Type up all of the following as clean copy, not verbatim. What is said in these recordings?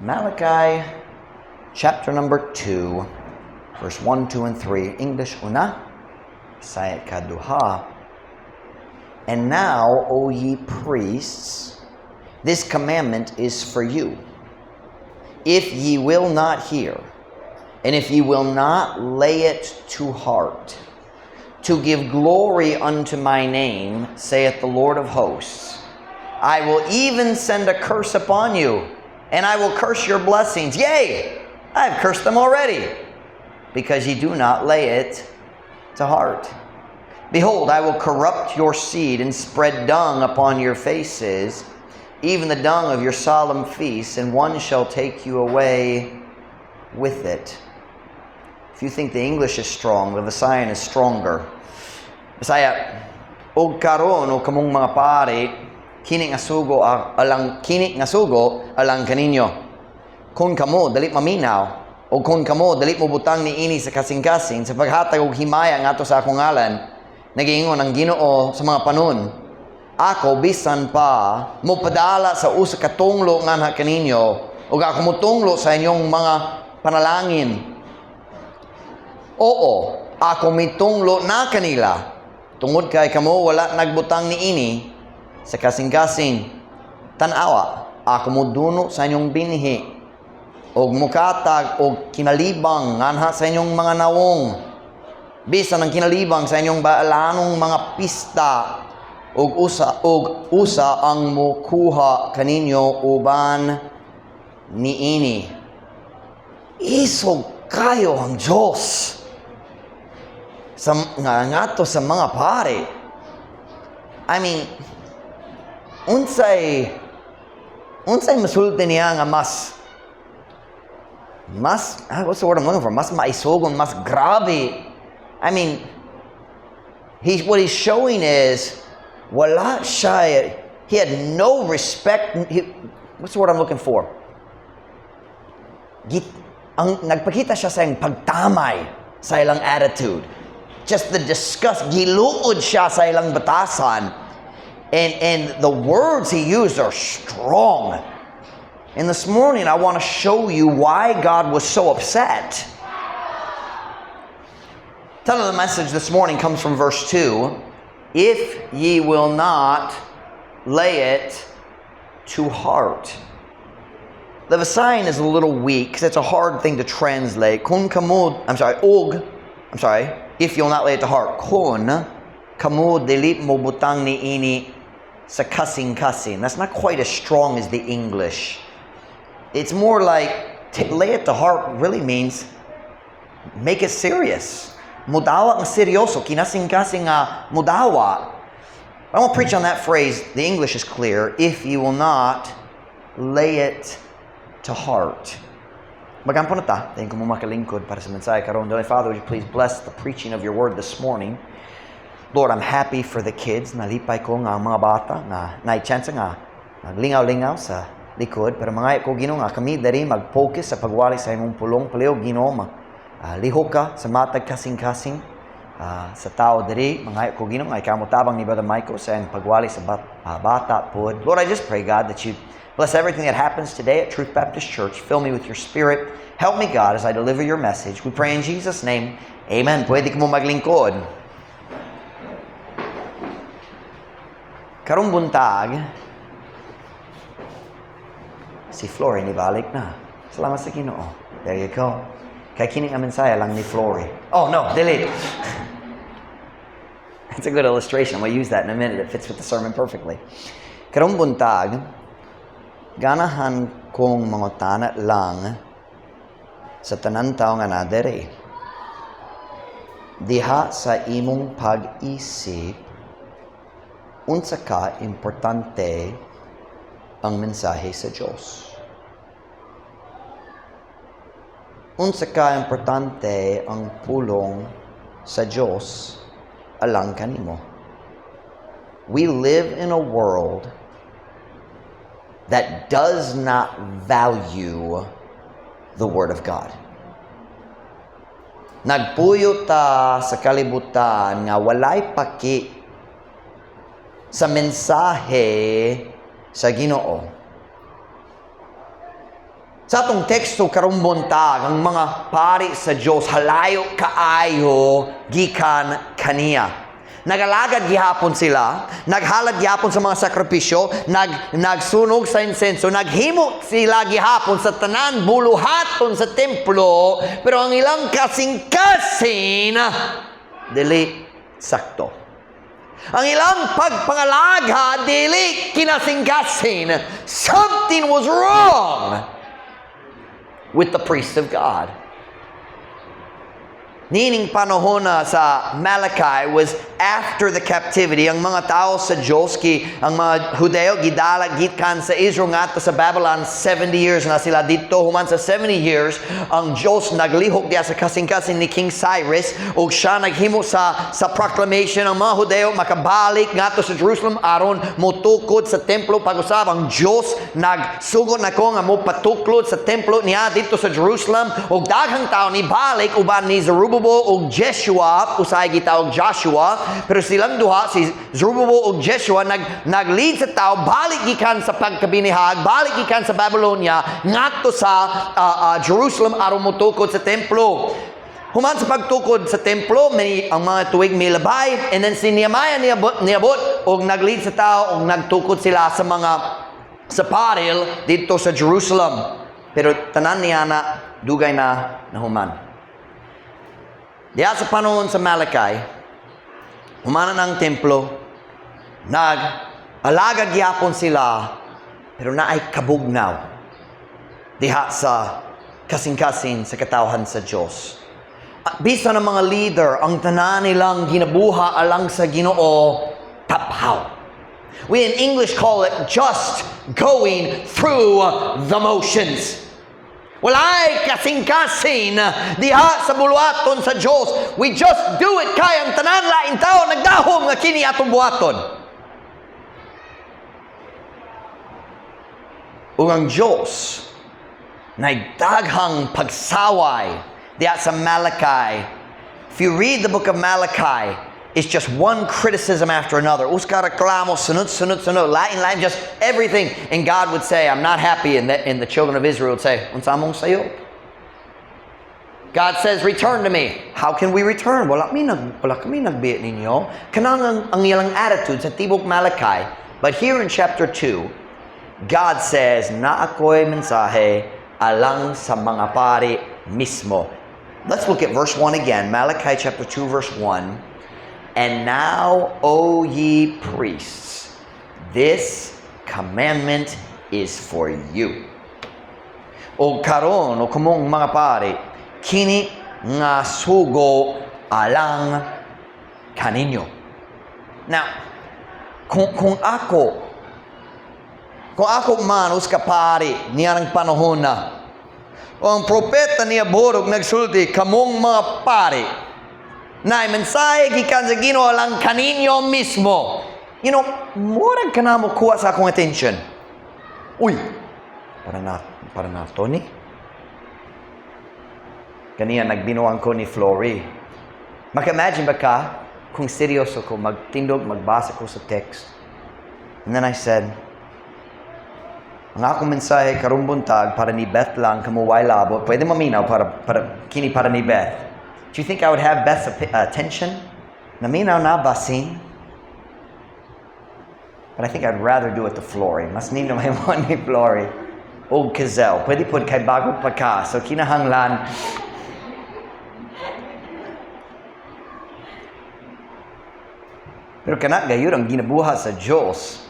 Malachi chapter number 2, verse 1, 2, and 3. English una, Sayat kaduha. And now, O ye priests, this commandment is for you. If ye will not hear, and if ye will not lay it to heart, to give glory unto my name, saith the Lord of hosts, I will even send a curse upon you, and I will curse your blessings. Yea, I have cursed them already, because ye do not lay it to heart. Behold, I will corrupt your seed and spread dung upon your faces, even the dung of your solemn feasts, and one shall take you away with it. If you think the English is strong, the Visayan is stronger. Bisaya, og karon o kamong mga pari, kini nga sugo alang kaninyo. Kung kamo dali maminaw, o kung kamo dali mo butang ni ini sa kasing-kasing sa paghatag og himaya ngadto sa akong ngalan, nagiingon ang Ginoo sa mga panon. Ako bisan pa mo padala sa usa ka tunglo nga kaninyo, ug ako mo tunglo sa inyong mga panalangin. Oo, ako mitunglo na kanila. Tungod kay kamo wala nagbutang ni ini sa kasing-kasing. Tanawa, ako mo duno sa inyong binhi, og mukatag og kinalibang nganha sa inyong mga nawong. Bisan ang kinalibang sa inyong baalanong mga pista, og usa ang mukuha kaninyo uban ni ini. Isog kayo ang Diyos ngato sa mga pare. I mean, unsay masulti niya nga mas what's the word I'm looking for? Mas maisogon, mas grabe. I mean, what he's showing is wala siya, he had no respect. What's the word I'm looking for? Nagpakita siya sa iyang pagtamay sa ilang attitude. Just the disgust. Giluod siya sa ilang batasan. And the words he used are strong. And this morning, I want to show you why God was so upset. Title of the message this morning comes from verse 2. If ye will not lay it to heart. The Visayan is a little weak because it's a hard thing to translate. If you'll not lay it to heart. Kun kamud dili mo butang ni ini sa kasing-kasing. That's not quite as strong as the English. It's more like lay it to heart really means make it serious. Mudawa ang seryoso, kinasing-kasing mudawa. I won't preach on that phrase. The English is clear. If you will not lay it to heart. Magampo na ta. Thank you mo makalingkod para sa mensahe karon. Father, would you please bless the preaching of your word this morning. Lord, I'm happy for the kids. Nalipay ko nga mga bata na naitchance nga naglingaw-lingaw sa likod. Pero mga ko Ginoo nga kami dari mag-focus sa pagwali sa imong pulong. Palihog Ginoo, liho ka sa matag kasing-kasing sa tao diri. Mga ko Ginoo nga ikaw mo tabang ni Brother Michael sa iyang pagwali sa bata pod. Lord, I just pray God that you bless everything that happens today at Truth Baptist Church. Fill me with your spirit. Help me, God, as I deliver your message. We pray in Jesus' name. Amen. Pwede ka mo maglingkod. Karong buntag, si Flory nibalik na. Salamat sa Ginoo. There you go. Kay kining ang mensaya lang ni Flory. Oh, no, delete. That's a good illustration. We'll use that in a minute. It fits with the sermon perfectly. Karong buntag, ganahan kong mangutana lang sa tanan tao nga nadere. Diha sa imong pag-isip, unsa ka importante ang mensahe sa Diyos. Unsa ka importante ang pulong sa Diyos alang kanimo. We live in a world that does not value the Word of God. Nagpuyo ta sa kalibutan nga walay paki sa mensahe sa Ginoo. Sa atong teksto karong buntag, ang mga pari sa Dios halayo kaayo gikan kaniya. Nagalagad gihapon sila, naghalad gihapon sa mga sakripisyo, nagsunog sa insenso, naghimo sila gihapon sa tanan buluhaton sa templo, pero ang ilang kasing-kasing dili sakto. Ang ilang pagpangalaga dili kinasing-kasing. Something was wrong with the priest of God. Nining panahon na sa Malachi was after the captivity. Ang mga tao sa Diyos, ang mga Hudeo, gidala, gitkan sa Israel nga sa Babylon, 70 years na sila dito. Human sa 70 years, ang Diyos naglihok diya sa kasing-kasing ni King Cyrus o siya naghimo sa proclamation ang mga Hudeo makabalik nga sa Jerusalem aron motukod sa templo pag-usab. Ang Diyos nagsugod na ko nga mo patuklod sa templo niya dito sa Jerusalem o daghang tao ni balik uban ni Zerubbabel o Jeshua, usay gitawag Joshua, pero silang duha, si Zerubbabel o Jeshua, nag-lead sa tao, balik gikan sa pagkabinihag, balik gikan sa Babylonia, ngadto sa Jerusalem, aron motukod sa templo. Human sa pagtukod sa templo, ang mga tuwig may labay, and then si Nehemiah niabot, o nag-lead sa tao, o nagtukod sila sa paril dito sa Jerusalem. Pero tanan niya na, dugay na human. Diya sa panahon sa Malachi, humanan ang templo, nag-alaga gyapon sila, pero naay kabugnaw. Diha sa kasing-kasing sa katawhan sa Diyos. At bisa ng mga leader, ang tanan nilang ginabuha alang sa Ginoo, taphaw. We in English call it just going through the motions. Walay kasing-kasing diha sa buluhaton sa Diyos. We just do it kay ang tanan laing tao nagdahom nga kini atong buhaton. Ug ang Diyos nagdaghang pagsaway diha sa Malachi. If you read the book of Malachi, it's just one criticism after another. Uska reklamo, sunod, lain, just everything. And God would say, I'm not happy. And the children of Israel would say, unsa mong sayo? God says, return to me. How can we return? Wala kami nagbiit ninyo. Kanang ang ilang attitude sa tibok Malachi. But here in chapter 2, God says, na ako'y mensahe alang sa mga pari mismo. Let's look at verse 1 again. Malachi chapter 2, verse 1. And now, O ye priests, this commandment is for you. O karon, o kumong mga pari, kini nga sugo alang kaninyo. Now, kung ako man, uska pari, niya ng panahon na, o ang propeta niya borog nagsulti, kamong mga pari, na mensahe gikan sa Ginoo lang kaninyo mismo. You know, murag ka na mo kuha sa akong attention. Uy, para na Tony. Kaniya nagbinuang ko ni Flory. Maka-imagine ba ka kung seryoso ko magbasa ko sa text. And then I said, ang akong mensahe karong buntag para ni Beth lang kamuway labo. Pwede maminaw para ni Beth. Do you think I would have Beth's attention? Naminaw na basin. But I think I'd rather do it to Flory. Mas nino may mo ni Flory. O Kazel. Pwede po kay bago pa ka. So kinahanglan. Pero kanak gayud ang ginabuha sa Diyos.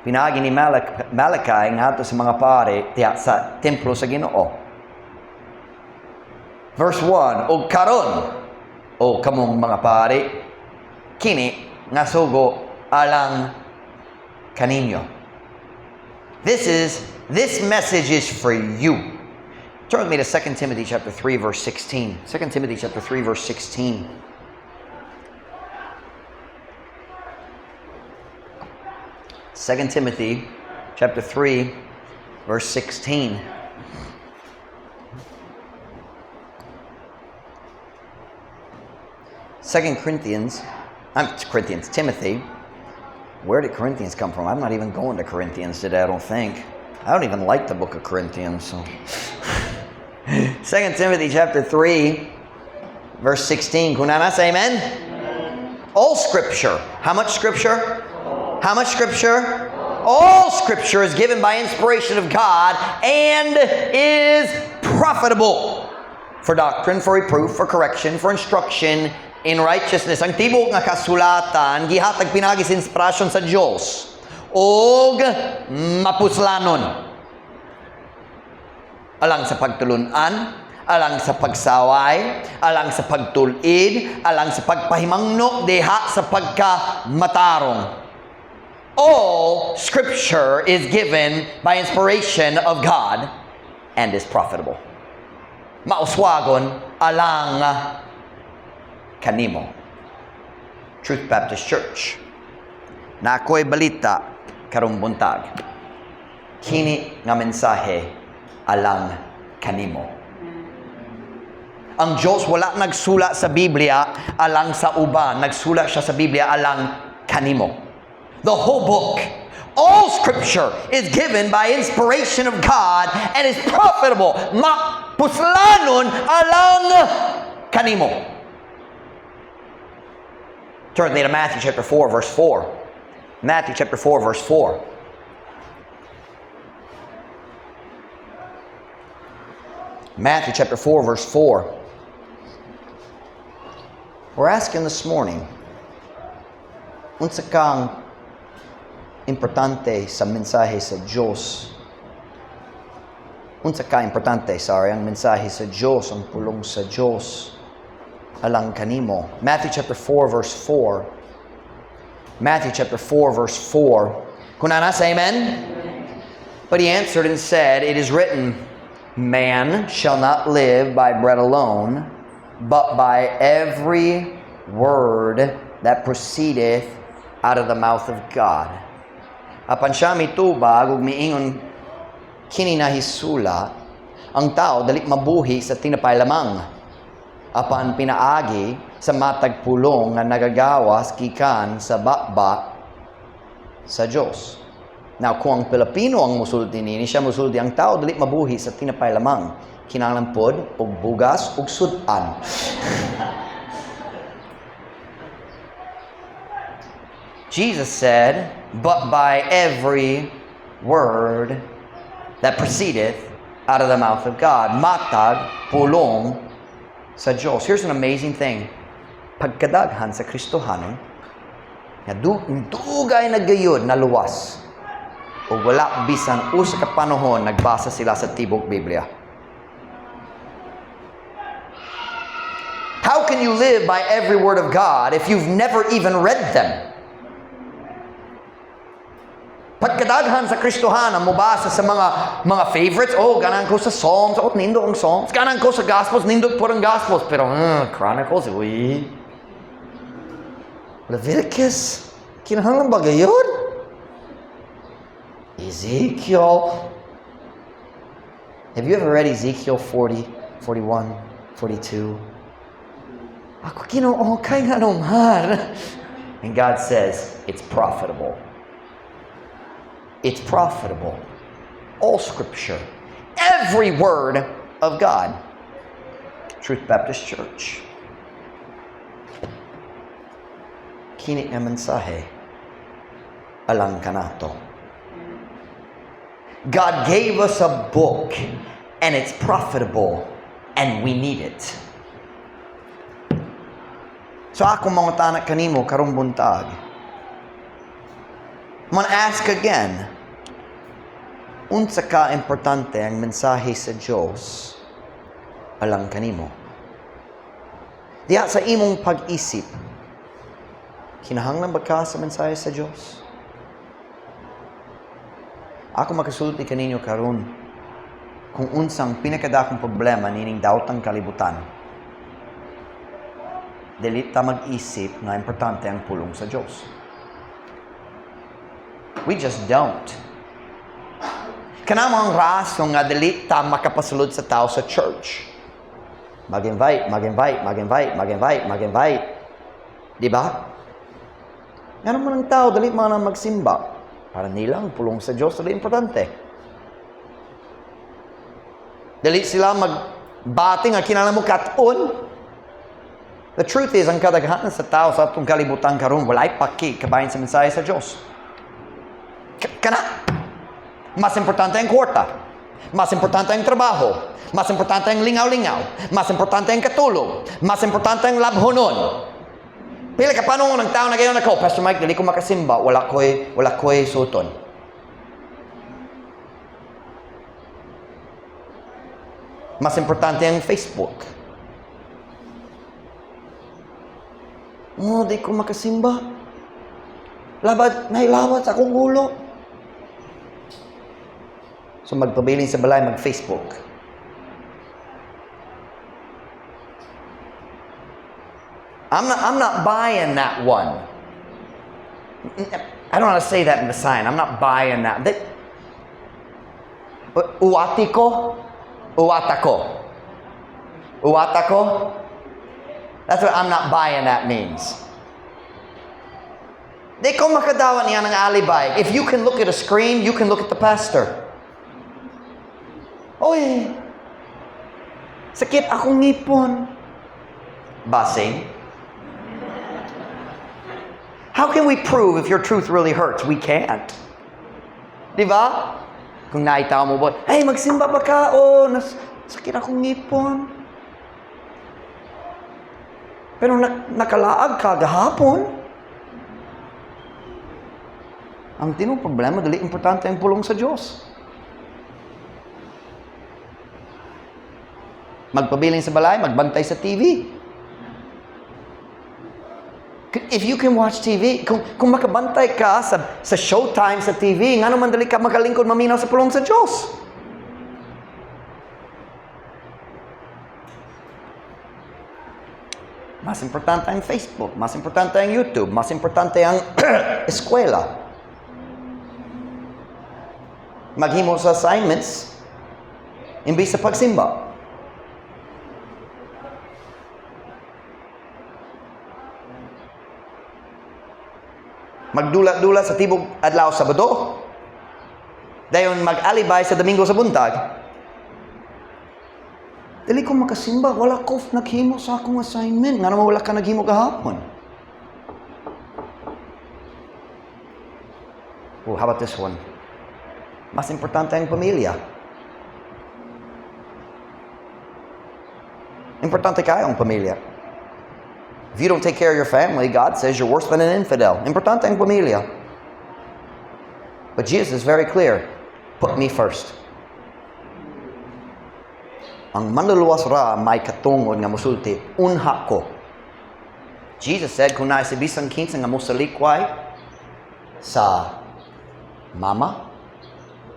Pinagi ni Malachi nga sa mga pare tiya sa templo sa Ginoo. Verse 1, O karon, o kamong mga pari, kini nga sugo alang kaninyo. This message is for you. Turn with me to 2 Timothy chapter 3 verse 16. 2 Timothy chapter 3 verse 16. 2 Timothy chapter 3 verse 16. Timothy. Where did Corinthians come from? I'm not even going to Corinthians today, I don't think. I don't even like the book of Corinthians. So. 2 Timothy chapter 3, verse 16. Kung nasa, amen? All Scripture. How much Scripture? How much Scripture? All Scripture is given by inspiration of God and is profitable for doctrine, for reproof, for correction, for instruction in righteousness. Ang tibok nga kasulatan, gihatag pinagis inspirasyon sa Diyos. Og mapuslanon. Alang sa pagtulunan, alang sa pagsaway, alang sa pagtulid, alang sa pagpahimangno, deha sa pagkamatarong. All Scripture is given by inspiration of God and is profitable. Mauswagon alang kanimo. Truth Baptist Church. Na ako'y balita karong buntag. Kini nga mensahe alang kanimo. Ang Diyos wala nagsula sa Biblia alang sa uban. Nagsula siya sa Biblia alang kanimo. The whole book, all Scripture is given by inspiration of God and is profitable. Mapuslanon alang kanimo. Turn to Matthew chapter 4, verse 4. Matthew chapter 4, verse 4. Matthew chapter 4, verse 4. We're asking this morning, unsa kang importante sa mensahe sa Diyos? Unsa ka importante, ang mensahe sa Diyos, ang pulong sa Diyos alang kanimo. Matthew chapter 4, verse 4. Matthew chapter 4, verse 4. Kung nasa, amen? But he answered and said, it is written, man shall not live by bread alone, but by every word that proceedeth out of the mouth of God. Apan siya mitubag ug miingon kini nahisula, ang tao dali mabuhi sa tinapay lamang, apan pinaagi sa matag pulong nga nagagawas gikan sa bakbak sa Dios. Now, kung ang Pilipino ang musulti nini, siya musulti, ang tao dali mabuhi sa tinapay lamang, kinahanglan pod og bugas og sudan. Jesus said, but by every word that proceedeth out of the mouth of God. Matag pulong sa Diyos. Here's an amazing thing. Pagkadaghan sa Kristohanon, nga dugay na gayud na luwas, o wala bisan usa ka panahon nagbasa sila sa tibok Biblia. How can you live by every word of God if you've never even read them? Pagkadaghan sa Kristohanan, mubasa sa mga favorites, ganan ko sa Psalms, nindot ang Psalms, ganan ko sa Gospels, nindot po ang Gospels, pero Chronicles, Leviticus, kinahanglan ba gayon? Ezekiel. Have you ever read Ezekiel 40, 41, 42? Ako Ginoo, kay nga naman. And God says, it's profitable. It's profitable. All Scripture. Every word of God. Truth Baptist Church. Kini nga mensahe alang kanato. God gave us a book and it's profitable and we need it. So ako mga tanak kanimo karong buntag. I'm gonna ask again, unsa ka importante ang mensahe sa Diyos alang kanimo? Diya sa imong pag-isip, kinahanglan ba ka sa mensahe sa Diyos? Ako makasulti kaninyo karon kung unsang pinakadakong problema nining daotang kalibutan. Dili ta mag-isip nga importante ang pulong sa Diyos. We just don't. Kanamang raso nga dili ta makapasulod sa tao sa church. Mag-invite. Di ba? Nga naman ang tao, dali mga magsimba. Para nilang pulong sa Diyos, dali importante. Dali sila Bati nga kinala mo katon. The truth is, ang kadaghanan sa tao sa atong kalibutan karon walay paki kabayan sa mensahe sa Dios. Kana mas importante ang kwarta, mas importante ang trabaho, mas importante ang lingaw-lingaw, mas importante ang katulog, mas importante ang labhonon. Pila ka paano ng tao na gayon ako, Pastor Mike, dili ko makasimba, wala ko'y suton. Mas importante ang Facebook. Oh, di ko makasimba. Nailawat sa akong ulo. So magpabiling sa balay, mag-Facebook. I'm not buying that one. I don't want to say that in the sign. I'm not buying that. Uwati ko? Uwata ko? Uwata ko? That's what I'm not buying that means. Di ko makadawan niya ng alibay. If you can look at a screen, you can look at the pastor. Oy, sakit akong ngipon. Basing. How can we prove if your truth really hurts? We can't. Di ba? Kung naitaw mo ba, hey, magsimba ba ka? Oh, sakit akong ngipon. Pero nakalaag ka gahapon. Ang tinong problema, dali importante ang pulong sa Diyos. Magpabiling sa balay, magbantay sa TV. If you can watch TV, kung makabantay ka sa showtime sa TV, nga naman dali ka makalingkod maminaw sa pulong sa Diyos. Mas importante ang Facebook, mas importante ang YouTube, mas importante ang eskwela. Maghimo sa assignments, imbis sa pagsimba. Magdula-dula sa tibok adlaw Sabado. Dayon mag-alibay sa Domingo sa buntag. Dili ko makasimba, wala ko naghimo sa akong assignment. Nga naman wala ka naghimo kahapon. Oh, how about this one? Mas importante ang pamilya. Importante kayo ang pamilya. If you don't take care of your family, God says you're worse than an infidel. Importante ang pamilya. But Jesus is very clear. Put me first. Ang manluluwas ra may katungod nga musulti, unha ko. Jesus said, kung nasa bisang kinsa nga musalikway sa mama,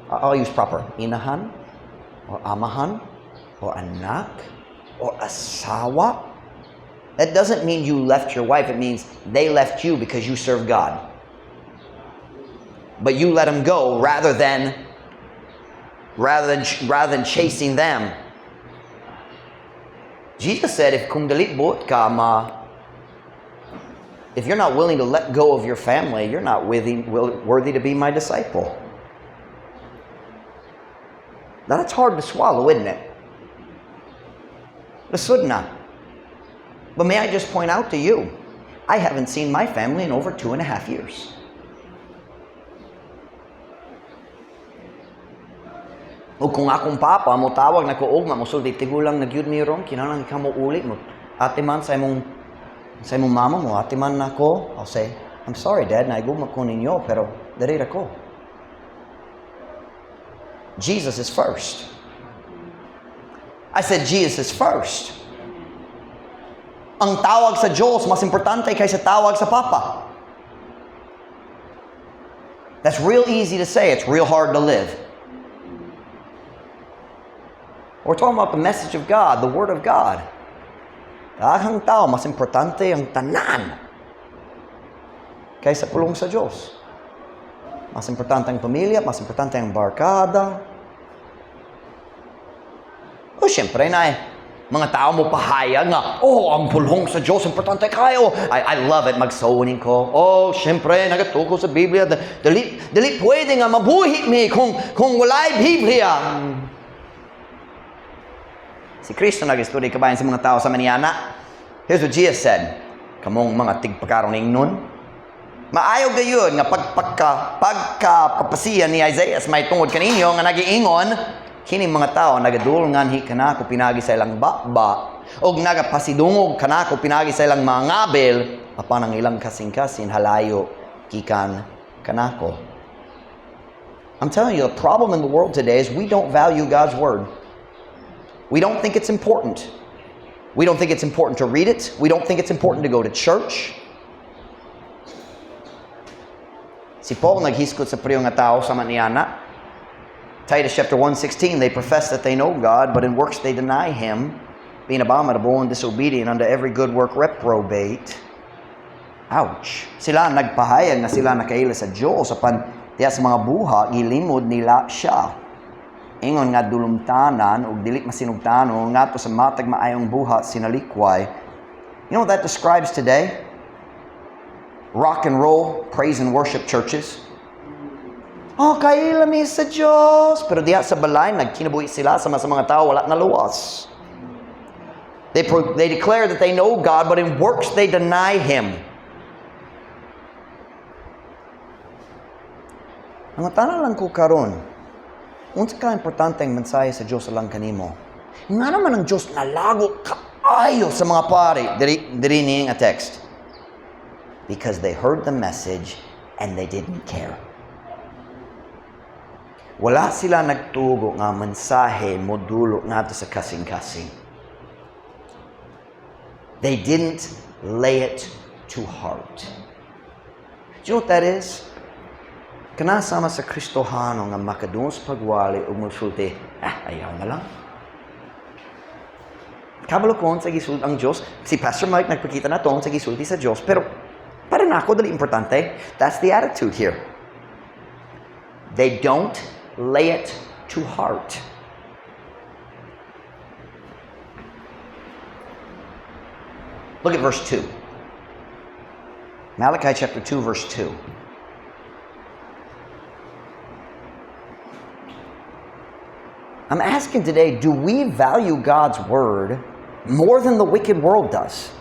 I'll use proper, inahan, or amahan, or anak, or asawa. That doesn't mean you left your wife. It means they left you because you serve God. But you let them go rather than chasing them. Jesus said, if kung dalibot ka if you're not willing to let go of your family, you're not worthy to be my disciple. Now that's hard to swallow, isn't it? Lisod na. But may I just point out to you, I haven't seen my family in over 2.5 years. O kung akong papa mo tawag na ko ugma mo sulti tigulang nagyud mi ron kinahanglan ka mo uli mo ate man sa imong mama mo ate man nako. I'll say, I'm sorry dad na igugma ko ninyo pero diri ra ko. Jesus is first. I said Jesus is first. Ang tawag sa Diyos mas importante kaysa tawag sa papa. That's real easy to say, it's real hard to live. We're talking about the message of God, the Word of God. Kahang tao, mas importante ang tanan kaysa pulong sa Diyos. Mas importante ang pamilya, mas importante ang barkada. O siyempre na mga tao mo pahayag nga, ang pulong sa Diyos, importante kayo. I love it, magsawunin ko. Siyempre, nagatuko sa Biblia. Dali pwede nga mabuhi mi kung wala'y Biblia. Si Kristo nag-study kabayan sa mga tao sa maniyana. Here's what Jesus said. Kamong mga tigpakaron ning nun. Maayo gayon nga pagkapapasiya ni Isaiah may tungod kaninyo nga nagiingon kini mga tao nagadulngan hi kanako pinagi sa ilang bakba og nagapasidungog kanako pinagi sa ilang mga ngabel apan ang ilang kasing-kasing halayo gikan kanako. I'm telling you, the problem in the world today is we don't value God's word. We don't think it's important. We don't think it's important to read it. We don't think it's important to go to church. Si Paul naghiskot sa priyo nga tao sa maniyana. Titus chapter 1:16, they profess that they know God, but in works they deny Him, being abominable and disobedient unto every good work reprobate. Ouch! Sila nagpahayag na sila nakaila sa Diyos apan diya sa mga buha, gilimod nila siya. Ingon nga dulumtanan ug dili masinugtano ngadto sa matag maayong buha sinalikway. You know what that describes today? Rock and roll, praise and worship churches. Oh, kaila mi sa Diyos. Pero diya sa balay, nagkinabuhi sila sa mga tao, wala na luwas. They declare that they know God, but in works they deny Him. Ang tanan lang ko karon, unsa ka importante ang mensahe sa Diyos lang kanimo. Nga naman ang Diyos nalago kaayo sa mga pari. Diri ni nga text. Because they heard the message and they didn't care. Wala sila nagtugo nga mensahe modulo nato sa kasing-kasing. They didn't lay it to heart. Do you know what that is? Kanasama sa Kristohano nga makadung sa pagwali o magsulti, ayaw na lang. Kabalo ko sa gisulti ang Diyos. Si Pastor Mike nagpakita na to sa gisulti sa Diyos. Pero para na ako, dali importante. That's the attitude here. They don't lay it to heart. Look at verse 2. Malachi chapter 2, verse 2. I'm asking today, do we value God's word more than the wicked world does?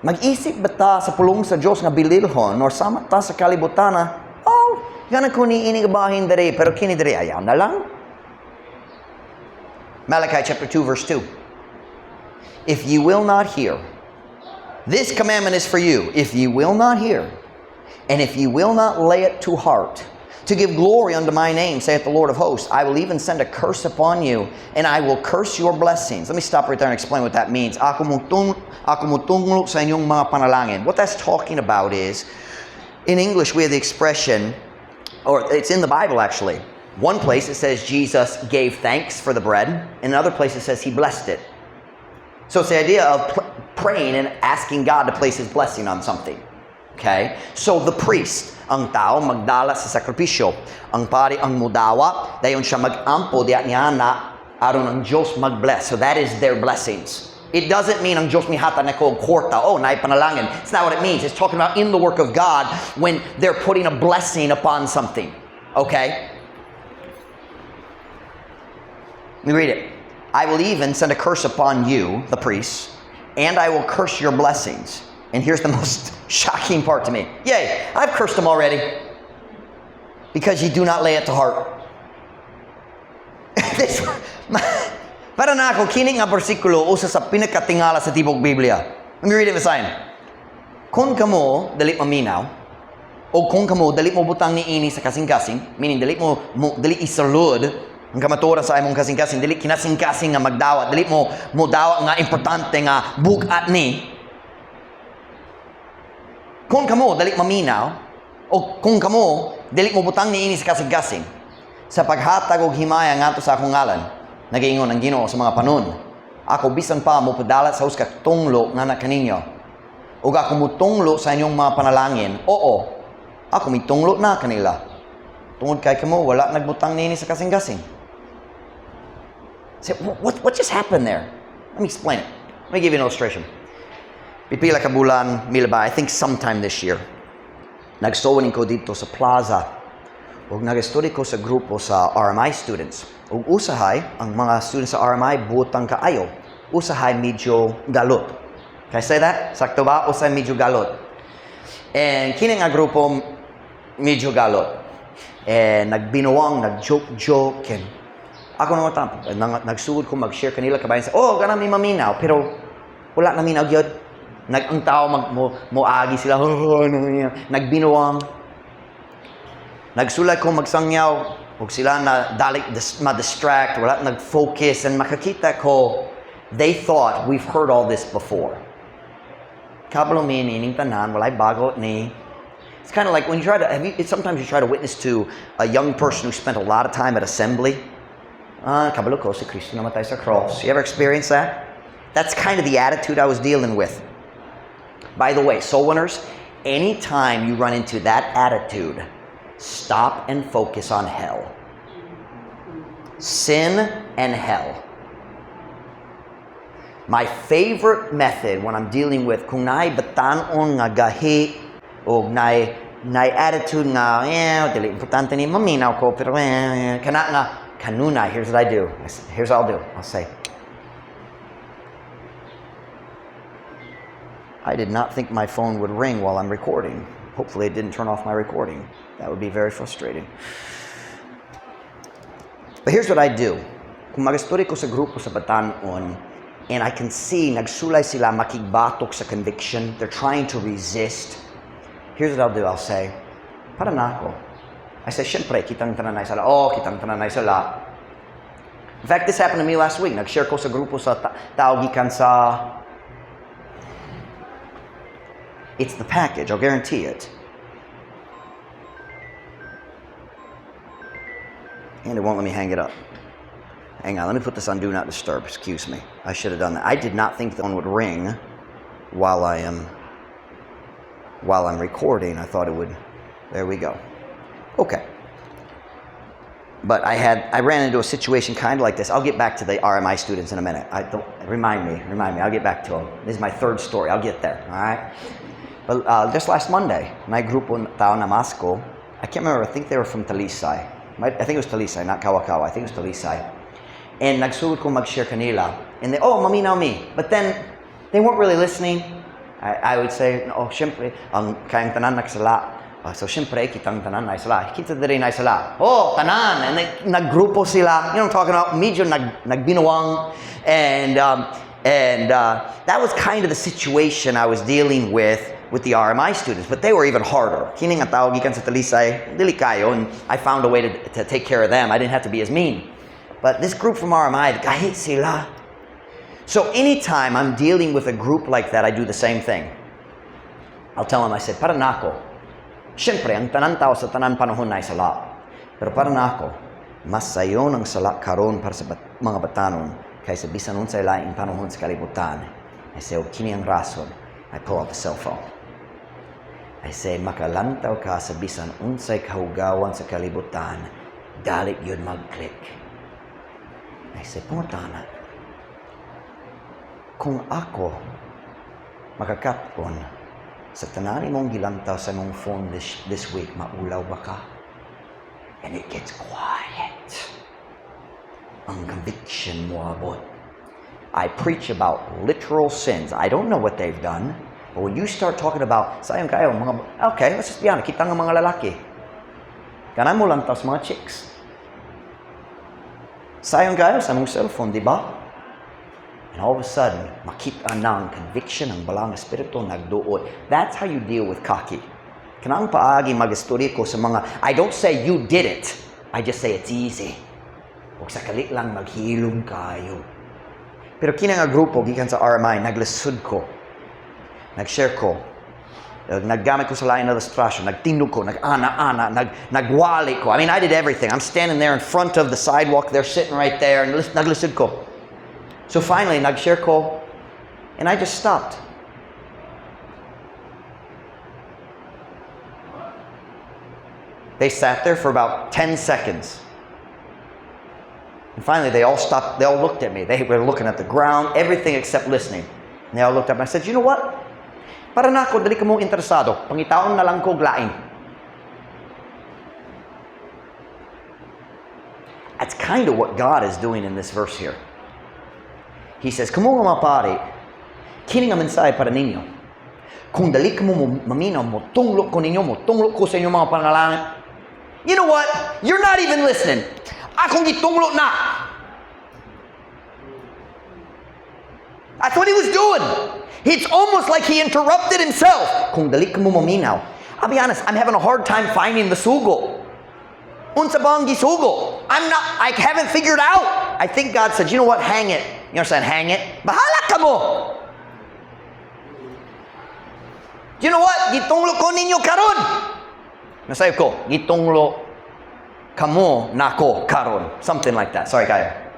Mag-isip ba ta sa pulong sa Diyos nga bililhon or sama ta sa kalibutan na, oh, yan ako ni inigabahin dari, pero kini dari, ayaw na lang. Malachi chapter 2, verse 2. If you will not hear, this commandment is for you, if you will not hear, and if you will not lay it to heart, to give glory unto my name, saith the Lord of hosts, I will even send a curse upon you, and I will curse your blessings. Let me stop right there and explain what that means. Ako mutunglo sa inyong mga panalangin. What that's talking about is, in English we have the expression, or it's in the Bible actually. One place it says Jesus gave thanks for the bread. In another place it says He blessed it. So it's the idea of praying and asking God to place His blessing on something. Okay? So the priest, ang tao magdala sa sakripisyo. Ang pari ang mudawa, dayon siya mag-ampo diya niya na aron ang Diyos mag-bless. So that is their blessings. It doesn't mean ang Diyos mihata na ko kwarta, oh, naipanalangin. It's not what it means. It's talking about in the work of God when they're putting a blessing upon something. Okay? Let me read it. I will even send a curse upon you, the priests, and I will curse your blessings. And here's the most shocking part to me. Yay, I've cursed them already. Because you do not lay it to heart. Para na ako, kining nga bersikulo usa sa pinakatingala sa tibok Biblia. Let me read it beside. Kung kamo dali maminaw, o kung kamo dali mo butang ni ini sa kasing-kasing, meaning dali isalud ang kamaturan sa imong kasing-kasing, dali kinasing-kasing nga magdawat, dali mo dawat nga importante nga bugat ni. Kung kamo dali maminaw, o kung kamo dali mo butang ni ini sa kasing-kasing, sa paghatag og himaya ngadto sa akong ngalan, nagaingon ang Ginoo sa mga panon, ako bisan pa mo padalat sa uska tunglo nga na kaninyo, ug ako mutunglo sa inyong mga panalangin. Oo, ako mitunglo na kanila. Tungod kay kamo wala nagbutang ni ini sa kasing-kasing. So, what just happened there? Let me explain it. Let me give you an illustration. Pipila ka bulan, milba, I think sometime this year. Nagsowanin ko dito sa plaza. ug nag-study ko sa grupo sa RMI students. Ug usahay, ang mga students sa RMI butang kaayo. Usahay medyo galot. Can I say that? Sakto ba? Usahay medyo galot. And kini nga grupo medyo galot. And nagbinuwang, nag-joke-joke. And ako naman nagsugod ko mag-share kanila kabayan sa, oh, ganang may maminaw. Pero wala na minaw gyud. Ang tao moagi sila. Nagbinuwang. Nagsulay ko magsangyaw, huwag sila na ma-distract, wala nag-focus, and makakita ko, they thought we've heard all this before. Kabalo meaning tanan, walay bago ni. It's kind of like when you try to, sometimes you try to witness to a young person who spent a lot of time at assembly. Kabalo ko, si Kristo namatay sa cross. You ever experience that? That's kind of the attitude I was dealing with. By the way, soul winners, anytime you run into that attitude, stop and focus on hell. Sin and hell. My favorite method when I'm dealing with kung naay batanon nga gahi o naay attitude nga dili importante ni maminaw ko pero kana nga kanunay, here's what I do. Here's what I'll do. I'll say, I did not think my phone would ring while I'm recording. Hopefully it didn't turn off my recording. That would be very frustrating. But here's what I do. Kung mag-story ko sa grupo sa Batanon, and I can see nagsulay sila makigbatok sa conviction, they're trying to resist. Here's what I'll do. I'll say, para na ako. I say, syempre, kitang tananay sala. Oh, kitang tananay sala. In fact, this happened to me last week. Nag-share ko sa grupo sa tao gikan sa... It's the package, I'll guarantee it. And it won't let me hang it up. Hang on, let me put this on Do Not Disturb. Excuse me. I should have done that. I did not think the phone would ring while I'm recording. I thought it would. There we go. Okay. But I ran into a situation kind of like this. I'll get back to the RMI students in a minute. Remind me. I'll get back to them. This is my third story. I'll get there. All right. But just last Monday, my grupo tao na Masco, I can't remember, I think they were from Talisay. I think it was Talisay, not Kawakawa. I think it was Talisay. And nagsugod ko mag-share kanila. And they, maminaw me. But then, they weren't really listening. I would say, syempre, ang kayang tanan nagsala. So, syempre, kitang tanan na isala. Kita din na isala. Tanan! And naggrupo sila. You know what I'm talking about? Medyo nagbinuwang. And that was kind of the situation I was dealing with the RMI students, but they were even harder. Kining ang tawag gikan sa Talisay, dili kayo, and I found a way to take care of them. I didn't have to be as mean. But this group from RMI, kahit sila. So anytime I'm dealing with a group like that, I do the same thing. I'll tell them, I said, para nako. Siyempre, ang tanan tao sa tanan panahon na sala. Pero para nako, mas sayon ang sala karon para sa mga batanon kaysa bisan unsay laing panahon sa kalibutan. I say, kini ang rason. I pull out the cell phone. I say, makalantaw ka sa bisan unsay kahugawan sa kalibutan, dalit yun mag-click. I say, pumutana. Kung ako makakapon sa tanani mong gilantaw sa mong phone this week, maulaw ba ka? And it gets quiet. Ang conviction mo abot. I preach about literal sins. I don't know what they've done. But when you start talking about, sayang kayo, okay, let's just be honest, kita ng mga lalaki. Kanan mo lang tas mga chicks. Sayang kayo sa mong cellphone, di ba? And all of a sudden, makita na ang conviction ng balang espiritu nagduot. That's how you deal with kaki. Kanang paagi mag-istorya ko sa mga, I don't say you did it. I just say it's easy. Huwag sakali lang maghilom kayo. Pero kina nga grupo, gikan sa RMI, naglisod ko. Nag-share ko. Naggamit ko sa lain na illustration. Nagtindog ko. Nag-ana-ana. Nagwali ko. I mean, I did everything. I'm standing there in front of the sidewalk. They're sitting right there. And naglisod ko. So finally, nag-share ko. And I just stopped. They sat there for about 10 seconds. And finally, they all stopped. They all looked at me. They were looking at the ground, everything except listening. And they all looked up. And I said, you know what? Para na ako, dali ka mong interesado. Pangitaon na lang ko glaing. kind of what God is doing in this verse here. He says, "Kamu mga pare, kini nga mensahe para ninyo. Kung dali ka mo maminaw mo, tunglok ko ninyo mo, tunglok ko sa inyong mga panalangin." You know what? You're not even listening. Akong gitunglok na. That's what he was doing. It's almost like he interrupted himself. Kung dali ka mo maminaw. I'll be honest, I'm having a hard time finding the sugo. Unsa bang gisugo? I haven't figured out. I think God said, you know what, hang it. You understand, hang it? Bahala ka mo. You know what? Gitunglo ko ninyo karon. Nasayop ko, gitunglo kamo nako karon. Something like that. Sorry, Kaya.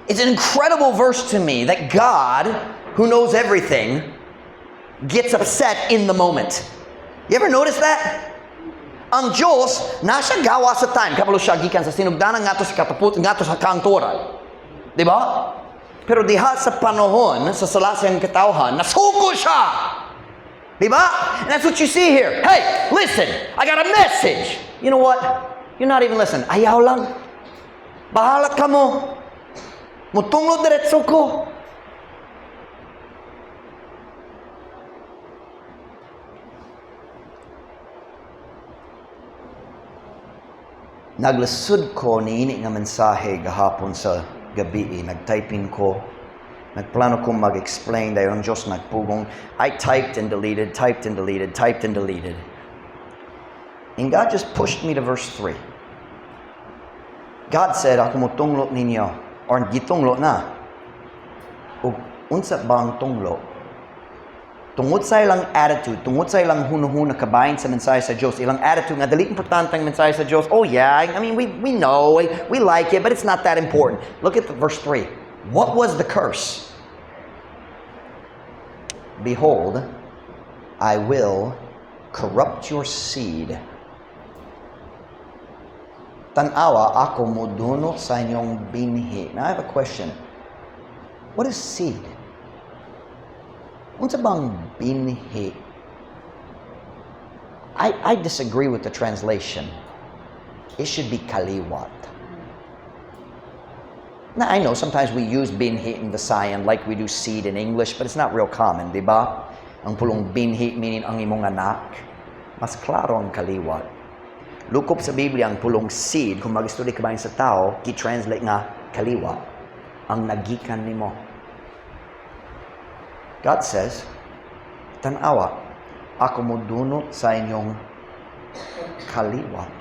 It's an incredible verse to me that God, who knows everything, gets upset in the moment. You ever notice that? Ang Diyos, nasa gawa sa time. Kapalo siya gikan sa sinugdanan nga to sa kataput, nga to sa kantoran. Diba? Pero diha sa panahon, sa salasang katawhan, nasuko siya. Diba? And that's what you see here. Hey, listen, I got a message. You know what? You're not even listening. Ayaw lang. Bahala ka mo. Mutunglod diretso ko. Naglasud ko niini nga mensahe gahapon sa gabi. Nagtyping ko. Nagplano ko mag-explain dahil ang Diyos nagpugong. I typed and deleted, typed and deleted, typed and deleted. And God just pushed me to verse 3. God said, ako mo tunglot ninyo. Or gitunglot na. O unsa bang tunglot? Tungod sa ilang attitude, tungod sa ilang hunahuna kabayan sa mensahe sa Diyos, ilang attitude nga dali importante ang mensahe sa Diyos. Oh yeah, I mean we know, we like it, but it's not that important. Look at verse 3. What was the curse? Behold, I will corrupt your seed. Tanawa ako moduno sa inyong binhi. Now I have a question. What is seed? Unsa bang binhi? I disagree with the translation. It should be kaliwat. Now, I know sometimes we use binhi in Visayan like we do seed in English, but it's not real common, di ba? Ang pulong binhi meaning ang imong anak. Mas klaro ang kaliwat. Lukop sa Biblia ang pulong seed, kung mag-study ka ba sa tao, ki-translate nga kaliwat. Ang nagikan nimo. God says, tanawa, ako mo dunot sa inyong kaliwat.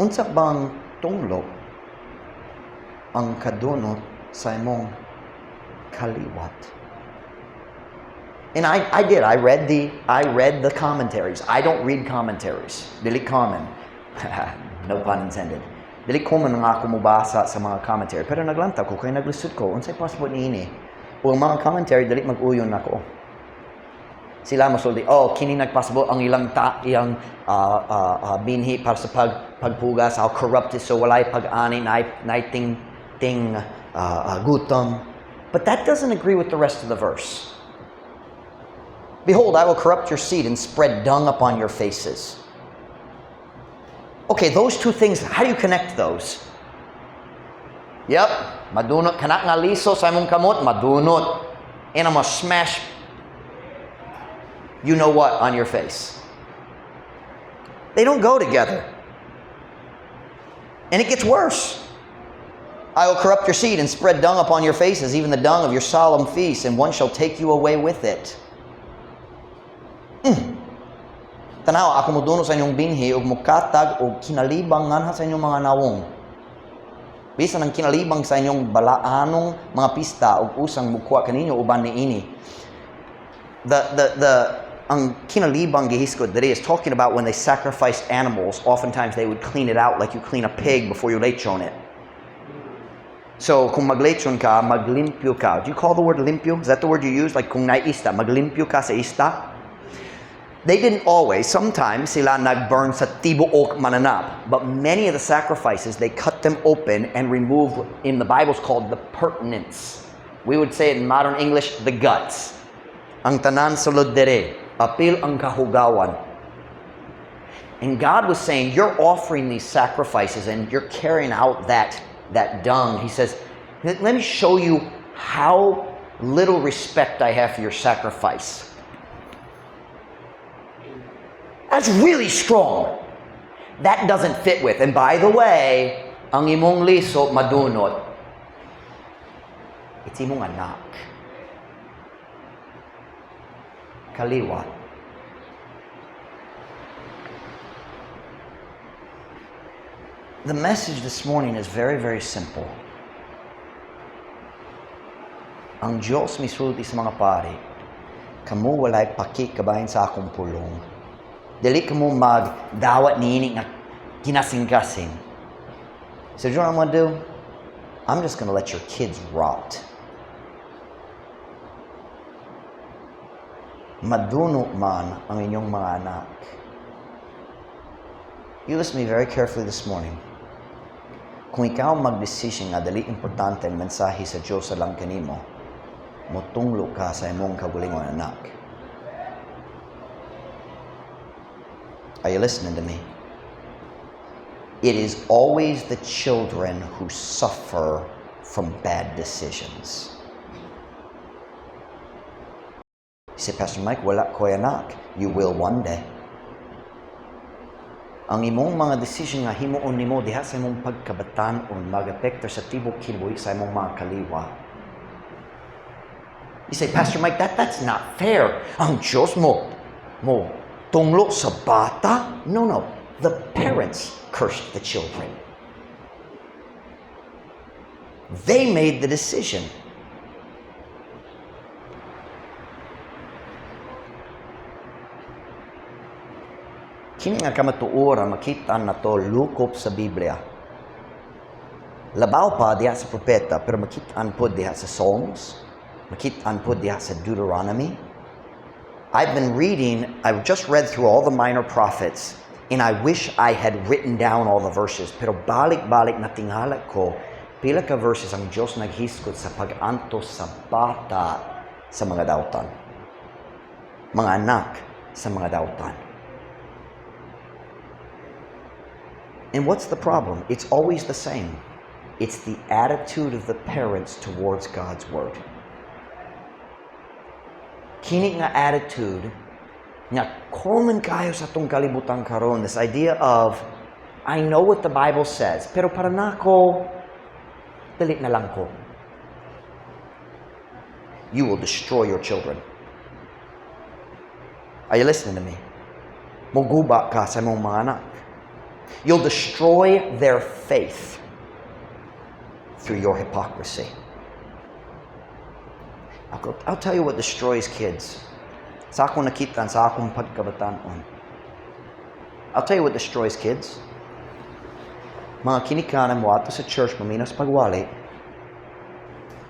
Unsa bang tunglo ang kadunot sa imong kaliwat? And I did. I read the commentaries. I don't read commentaries. Dili common. No pun intended. Dili common nga ako mubasa sa mga commentary. Pero naglantaw ko, kaya naglisod ko, unsay possible niini? O ang mga commentary, dali mag-uyon ako. Sila masuldi, kini nagpasibo ang ilang binhi para sa pagpugas, how corrupt is, so walay pag-ani, naiting gutom. But that doesn't agree with the rest of the verse. Behold, I will corrupt your seed and spread dung upon your faces. Okay, those two things, how do you connect those? Yep. Madunot, kanak nga liso sa imong kamot, madunot. And I'm gonna smash you know what on your face. They don't go together. And it gets worse. I will corrupt your seed and spread dung upon your faces, even the dung of your solemn feasts, and one shall take you away with it. Tanaw, ako muduno sa inyong binhi, ug mukatag, ug kinalibang nganha sa inyong mga nawong. Bisan ang kinalibang sa inyong balaanong mga pista ug usang mukwa kaninyo uban niini. Ang kinalibang gihiskod diri is talking about when they sacrificed animals. Oftentimes they would clean it out like you clean a pig before you lechon it. So kung maglechon ka, maglimpyo ka. Do you call the word limpyo? Is that the word you use? Like kung naista, maglimpyo ka sa ista? They didn't always. Sometimes sila nagburn sa tibuok mananap. But many of the sacrifices, they cut them open and remove, in the Bible, it's called the pertinence. We would say it in modern English, the guts. Ang tanan sulod dere, apil ang kahugawan. And God was saying, you're offering these sacrifices and you're carrying out that dung. He says, let me show you how little respect I have for your sacrifice. That's really strong. That doesn't fit with. And by the way, ang imong liso madunot. It's imong anak. Kaliwa. The message this morning is very, very simple. Ang Diyos misulti sa mga pari, kamu walay paki kabahin sa akong pulong. Dili kamu magdawat niini nga kinasing-kasing. So you know what I'm going to do? I'm just going to let your kids rot. Maduno man ang inyong mga anak. You listen to me very carefully this morning. Kung ikaw mag-decision nga dali importante ang mensahe sa Diyos sa lang kanimo, mutunglo ka sa imong kaugalingon anak. Are you listening to me? It is always the children who suffer from bad decisions. You say, Pastor Mike, wala ko'y anak. You will one day. Ang imong mga decision nga himuon nimo diha sa imong pagkabataan-on mag-apekto sa tibok kinabuhi sa imong mga kaliwa. You say, Pastor Mike, that's not fair. Ang Diyos mo tunglo sa bata? No. The parents cursed the children. They made the decision. Kini nga kamatuora makita na to lukop sa Biblia. Labaw pa diha sa propeta, pero makitaan po diha sa Psalms, makitaan po diha sa Deuteronomy. I've just read through all the minor prophets, and I wish I had written down all the verses, pero balik-balik na tingala ko, pila ka verses ang Diyos naghiskot sa pag-antos sa bata sa mga dautan. Mga anak sa mga dautan. And what's the problem? It's always the same. It's the attitude of the parents towards God's Word. Kini nga attitude nga common kayo sa itong kalibutan karon, this idea of, I know what the Bible says, pero para nako, dili na lang ko. You will destroy your children. Are you listening to me? Muguba ka sa mong mga anak. You'll destroy their faith through your hypocrisy. I'll tell you what destroys kids. Sa akong nakita, sa akong pagkabataan-on. I'll tell you what destroys kids. Mga kinikanan mo ato sa church, maminas pagwali.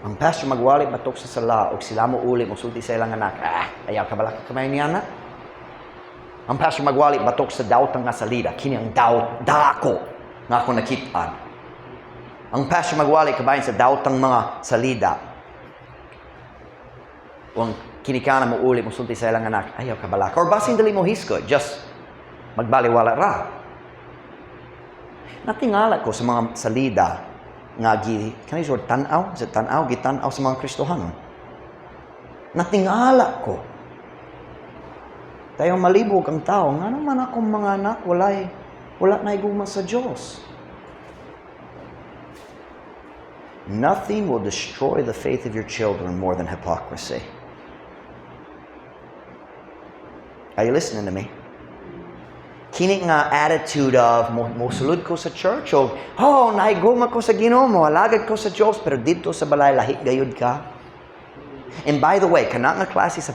Ang pastor magwali batok sa sala, o sila mo uli, musulti sa ilang anak. Ayaw ka balaka kamay niya na? Ang pastor magwali batok sa daotang nga salida, kini ang dako nga ako nakitaan. Ang pastor magwali kabayan sa daotang mga salida. O ang kinikana mo uli, musulti sa ilang anak, ayaw ka balaka. Or basin dali mo hisko, just magbaliwala ra. Natingala ko sa mga salida nga can I sort tanaw? Sa tanaw, gitanaw sa mga Kristohanon. Natingala ko. Tayo malibog ang tao, nga naman akong mga anak, wala na iguma sa Diyos. Nothing will destroy the faith of your children more than hypocrisy. Are you listening to me? Kini nga attitude of, mosulod ko sa church, o, naiguma ko sa Ginoo, alagad ko sa Diyos, pero dito sa balay, lahi gayud ka. And by the way, kana nga klase sa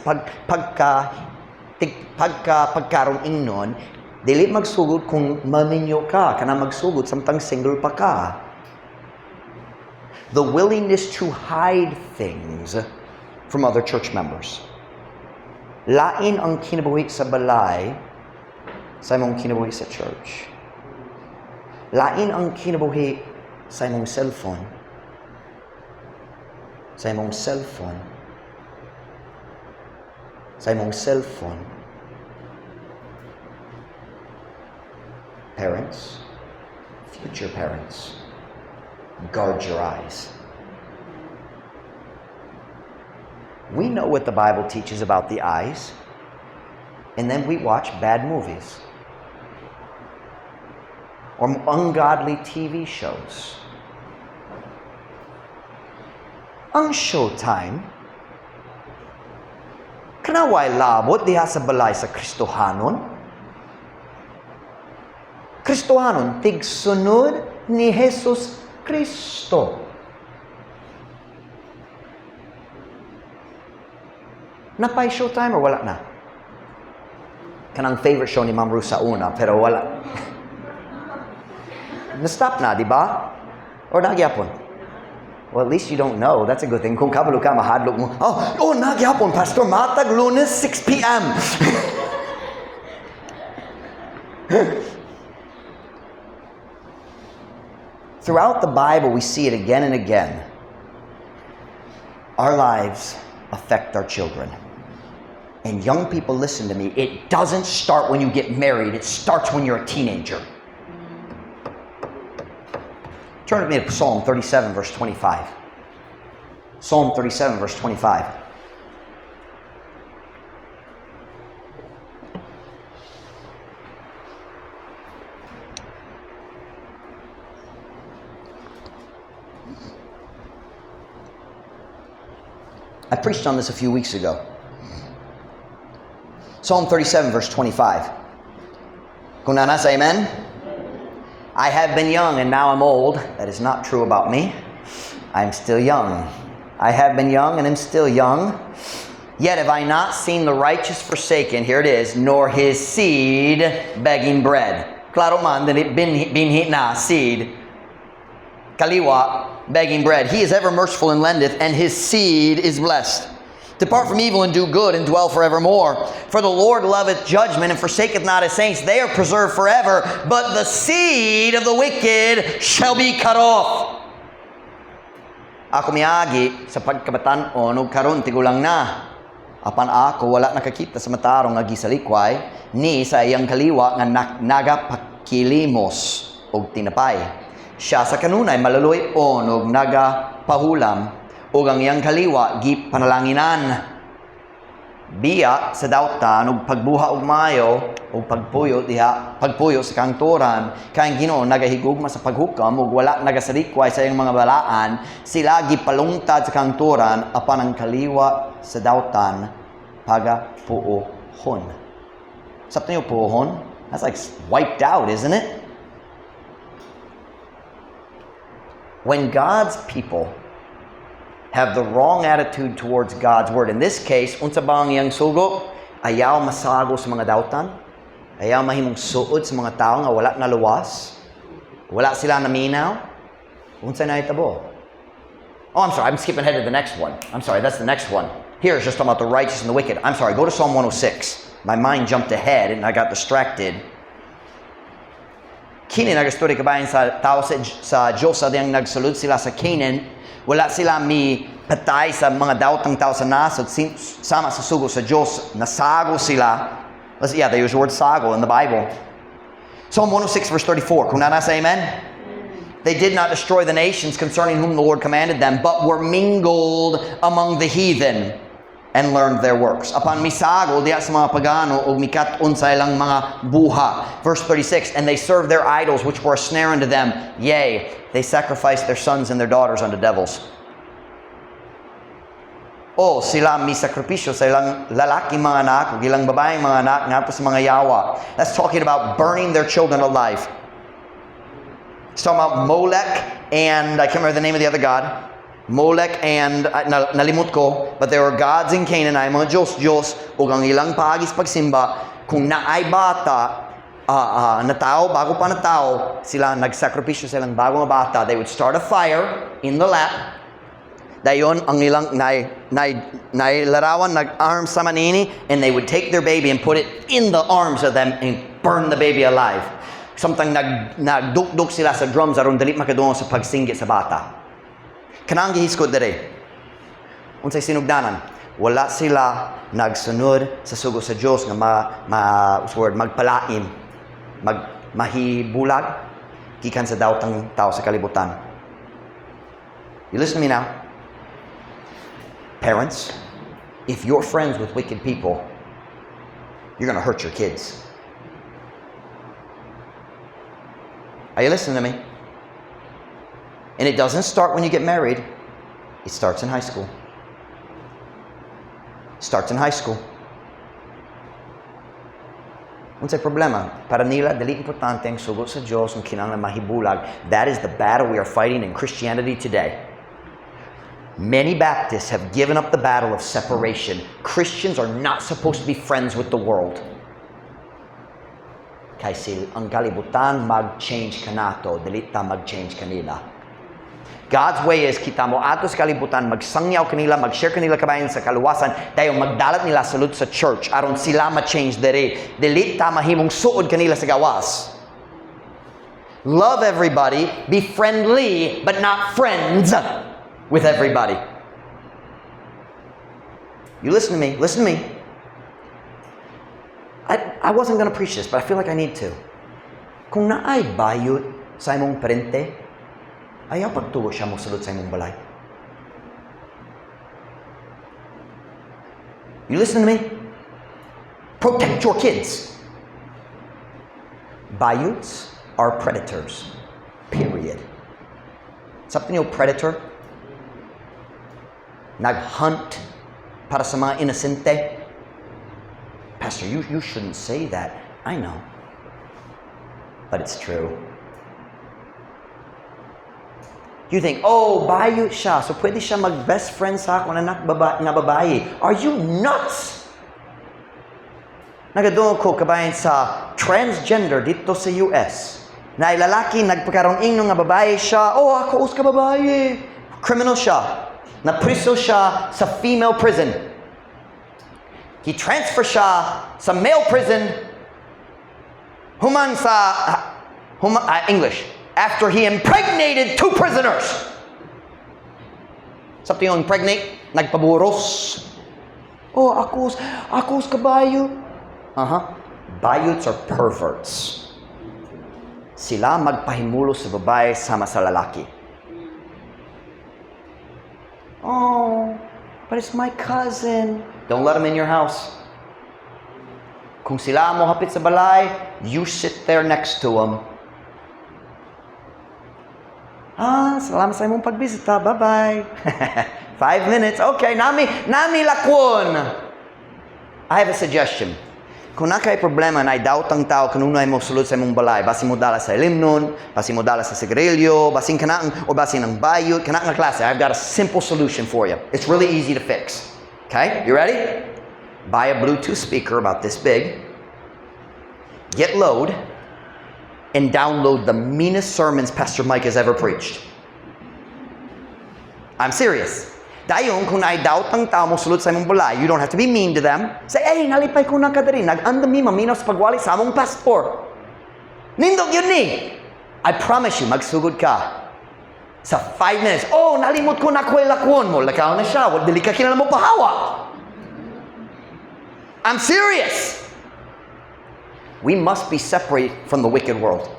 pagkarong ingnon, dili magsugod kung maminyo ka, kana magsugod samtang single pa ka. The willingness to hide things from other church members. Lain ang kinabuhi sa balay sa imong kinabuhi sa church. Lain ang kinabuhi sa imong cellphone. Sa imong cellphone. Sa imong cellphone. Parents, future parents, guard your eyes. We know what the Bible teaches about the eyes, and then we watch bad movies or ungodly TV shows. Ang showtime, kanaway labot diha sa balay sa Kristohanon. Kristohanon, tigsunod ni Jesus Kristo. Napay showtime or wala na? Kanang favorite show ni Ma'am Ruth sa una, pero wala. Na-stop na, di ba? Or nagyapon? Well, at least you don't know. That's a good thing. Kung kabalo ka, mahadlok mo. Nagyapon, Pastor. Matag, Lunes, 6 p.m. Throughout the Bible, we see it again and again. Our lives affect our children. And young people, listen to me. It doesn't start when you get married. It starts when you're a teenager. Turn with me to Psalm 37, verse 25. Psalm 37, verse 25. I preached on this a few weeks ago. Psalm 37, verse 25. Kung nasa, amen? I have been young and now I'm old. That is not true about me. I'm still young. I have been young and am still young. Yet have I not seen the righteous forsaken, here it is, nor his seed begging bread. Klaro man, binhi na seed. Kaliwa, begging bread. He is ever merciful and lendeth, and his seed is blessed. Depart from evil and do good, and dwell forevermore. For the Lord loveth judgment, and forsaketh not his saints. They are preserved forever, but the seed of the wicked shall be cut off. Ako miagi sa pagkabatan-on ug karon tigulang na. Apan ako wala nakakita sa matarong agi sa likway, ni sa iyang kaliwa nga nagapakilimos og tinapay. Siya sa kanunay malaloy-on og nagapahulam, ug ang iyang kaliwa gi panalanginan. Biya sa dautan ug pagbuha og maayo ug pagpuyo sa kantoran, kay Ginoo nagahigugma sa paghukam ug wala nagasalikway sa iyang mga balaan. Sila gipalungtad sa kantoran apan ang kaliwa sa dautan pagapuohon. Sa niyo puohon? That's like wiped out, isn't it? When God's people have the wrong attitude towards God's Word. In this case, unsa bang iyang sugo? Ayaw masago sa mga dautan. Ayaw mahimong suod sa mga tao nga wala na luwas. Wala sila naminaw. Unsa na itabo? Oh, I'm sorry. I'm skipping ahead to the next one. I'm sorry. That's the next one. Here is just about the righteous and the wicked. I'm sorry. Go to Psalm 106. My mind jumped ahead and I got distracted. Kini nagastori kabayan sa tao sa Diyos sa diyang nagsulod sila sa Canaan. Wala sila patay sa mga daotang tao sa nasod, sama sa sugo sa Diyos. Nasago sila. Yeah, they use the word sago in the Bible. Psalm 106 verse 34. Kung nasa amen? They did not destroy the nations concerning whom the Lord commanded them, but were mingled among the heathen and learned their works. Apan misago diya sa mga pagano ug mikat-on sa ilang mga buha. Verse 36, and they served their idols which were a snare unto them. Yea, they sacrificed their sons and their daughters unto devils. O sila misakripisyo sa ilang lalaking mga anak ug ilang babaeng mga anak ngadto sa mga yawa. That's talking about burning their children alive. It's talking about Molech and I can't remember the name of the other god. Molech and nalimut ko, but there were gods in Canaan, ay mga Diyos ug ang ilang paagis pagsimba kung naay bata na tao, bago pa na tao, sila nagsakripisyo sa ilang bagong bata. They would start a fire in the lap. Dayon ang ilang nailarawan nag-arm sa manini, and they would take their baby and put it in the arms of them and burn the baby alive. Samtang nagdukduk sila sa drums aron dili makadungog sa pagsinggi sa bata. Kanang gihiskod dere. Unsay sinugdanan? Wala sila nagsunod sa sugo sa Dios nga magpalain, mahibulag, gikan sa daotang tao sa kalibutan. You listen to me now? Parents, if you're friends with wicked people, you're going to hurt your kids. Are you listening to me? And it doesn't start when you get married. It starts in high school. Starts in high school. Unsay problema? Para nila, dali importante ang sugot sa Diyos ang kinahanglan mahibulag. That is the battle we are fighting in Christianity today. Many Baptists have given up the battle of separation. Christians are not supposed to be friends with the world. Kasi ang kalibutan mag-change kanato, dili ta mag-change kanila. God's way is kita mo ato sa kalibutan, magsangyaw kanila, mag-share kanila kabayan sa kaluwasan, tayo magdalat nila sulod sa church aron sila ma-change diri. Dili ta mahimong suod kanila sa gawas. Love everybody, be friendly, but not friends with everybody. You listen to me. Listen to me. I wasn't going to preach this, but I feel like I need to. Kung naay bayot sa imong parente, ayaw pagtuo siya mo sulod sa imong balay. You listen to me? Protect your kids. Bayots are predators. Period. Something yung predator? Nag-hunt para sa mga inosente. Pastor, you shouldn't say that. I know. But it's true. You think, oh, bayot siya, so pwede siya mag-best friend sa ako na babae. Are you nuts? Nagadoon ko kabayan sa transgender dito sa US. Na lalaki, nagpagkaroon ingno nga babae siya. Oh, ako us ka babae. Criminal siya. Napriso siya sa female prison. I-transfer siya sa male prison. English. After he impregnated 2 prisoners. Sabi yung impregnate, nagpaburos. Oh, akus kabayo. Bayots are perverts. Sila magpahimulo sa babae sama sa lalaki. Oh, but it's my cousin. Don't let him in your house. Kung sila mo hapit sa balay, you sit there next to him. Salamat sa imong pagbisita. Bye-bye. 5 minutes. Okay, nami lakwon. I have a suggestion. Kung nakay problema na daotang tao kanunay mo sulod sa imong balay, basi mo dala sa limnon, basi mo dala sa sigarilyo, basin kanang o basin ng bayot, kanang nga klase, I've got a simple solution for you. It's really easy to fix. Okay? You ready? Buy a Bluetooth speaker about this big. Get load. And download the meanest sermons Pastor Mike has ever preached. I'm serious. Dayon, kung naidoubt ang tao mo sulod sa imong balay, you don't have to be mean to them. Say, hey, nalipay ko na ka diri. Nag-andam mi, maminaw sa pagwali sa among pastor. Nindog yun ni. I promise you, magsugod ka. Sa 5 minutes, oh, nalimot ko na kwelakwon mo. Lakaw na siya. Dili ka kinala mo pahawa. I'm serious. We must be separated from the wicked world.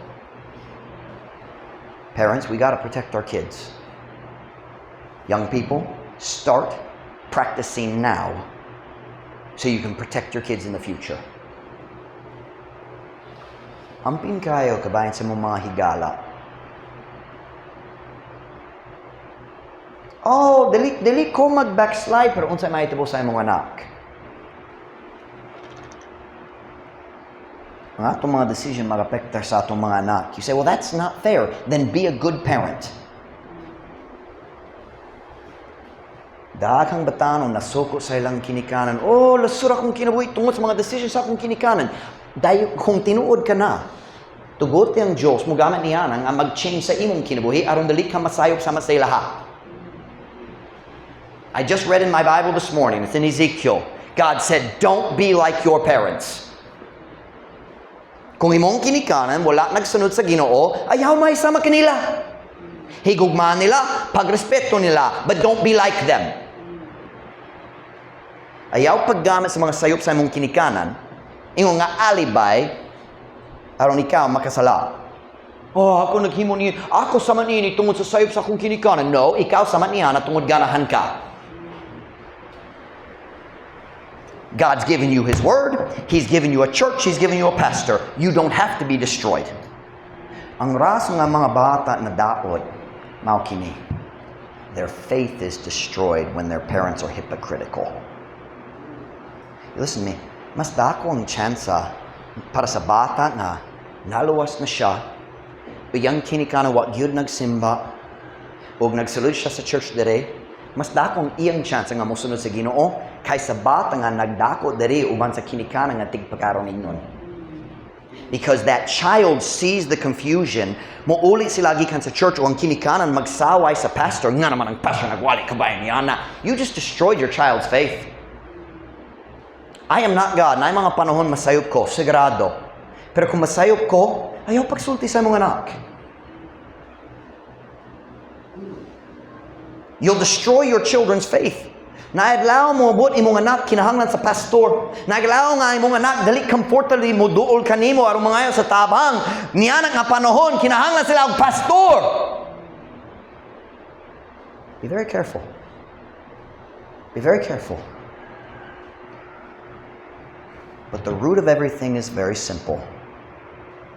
Parents, we got to protect our kids. Young people, start practicing now so you can protect your kids in the future. Amping kayo kabayan sa mga higala. Oh, dili ko mag-backslide pero unsay mahitabo sa imong anak. Ang atong mga decision mag-apektar sa atong mga anak. You say, well, that's not fair. Then be a good parent. Daghang batanon nasuko sa ilang kinikanan. Oh, lasura akong kinabuhi tungod sa mga decision sa akong kinikanan. Dahil kung tinuod ka na, tugot ang Diyos, mo gamit niya nga mag-change sa imong kinabuhi aron dali ka masayop sama sa ilaha. I just read in my Bible this morning, it's in Ezekiel. God said, don't be like your parents. Kung imong kinikanan, wala nagsunod sa Ginoo, ayaw may sama kanila. Higugmaan nila, pagrespeto nila, but don't be like them. Ayaw paggamit sa mga sayop sa imong kinikanan, ingon nga alibay, aron ikaw makasala. Oh, ako naghimo ni, ako sama niini tungod sa sayop sa akong kinikanan. No, ikaw sama niya na tungod ganahan ka. God's given you His Word. He's given you a church. He's given you a pastor. You don't have to be destroyed. Ang raso nga mga bata na daot, mao kini. Their faith is destroyed when their parents are hypocritical. Listen to me. Mas dako ang tsansa para sa bata na naluwas na siya, uyang kinikana wa gyud nagsimba, o nagsulod siya sa church dere, mas dako ang iyang tsansa nga mosunod sa Ginoo kaysa bata nga nagdako dere uban sa kinikana nga tigpakaron ninyon. Because that child sees the confusion, muuli sila gikan sa church o ang kinikanan magsaway sa pastor, nga naman ang pastor nagwali kabayan niya na. You just destroyed your child's faith. I am not God. Na mga panahon masayop ko, sigurado. Pero kung masayop ko, ayaw pagsulti sa mga anak. You'll destroy your children's faith. Naadlaw mo bot imong anak kinahanglan sa pastor. Naadlaw nga imong anak dali comfortably mo duol kanimo aron mangayo sa tabang. Niana nga panahon kinahanglan sila og pastor. Be very careful. Be very careful. But the root of everything is very simple.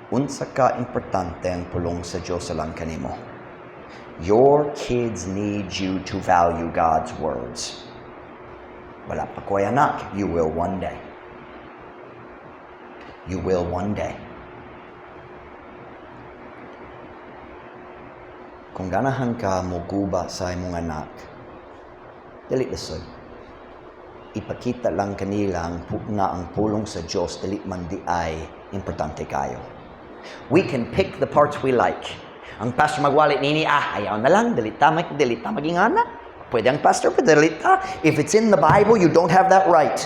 Unsa ka importante ang pulong sa Diyos sa lang kanimo. Your kids need you to value God's words. Wala pa ko'y anak, you will one day. You will one day. Kung ganahan ka muguba sa imong anak, dili lisod. Ipakita lang kanila nga ang pulong sa Diyos dili man di ay importante kayo. We can pick the parts we like. Ang pastor magwali nini, ayaw na lang, delita maging anak. Pwede ang pastor, pwede delita. If it's in the Bible, you don't have that right.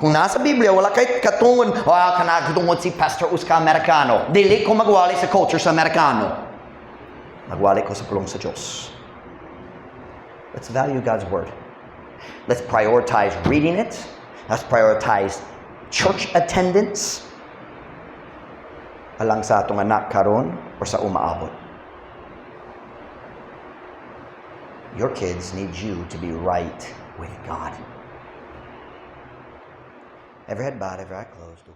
Kung nasa Biblia, wala kay katungod, katungod si Pastor Uska Americano. Dili ko magwali sa culture sa Americano. Magwali ko sa pulong sa Diyos. Let's value God's Word. Let's prioritize reading it. Let's prioritize church attendance. Alang sa atong anak karon o sa umaabot. Your kids need you to be right with God. Every head bowed, every eye closed.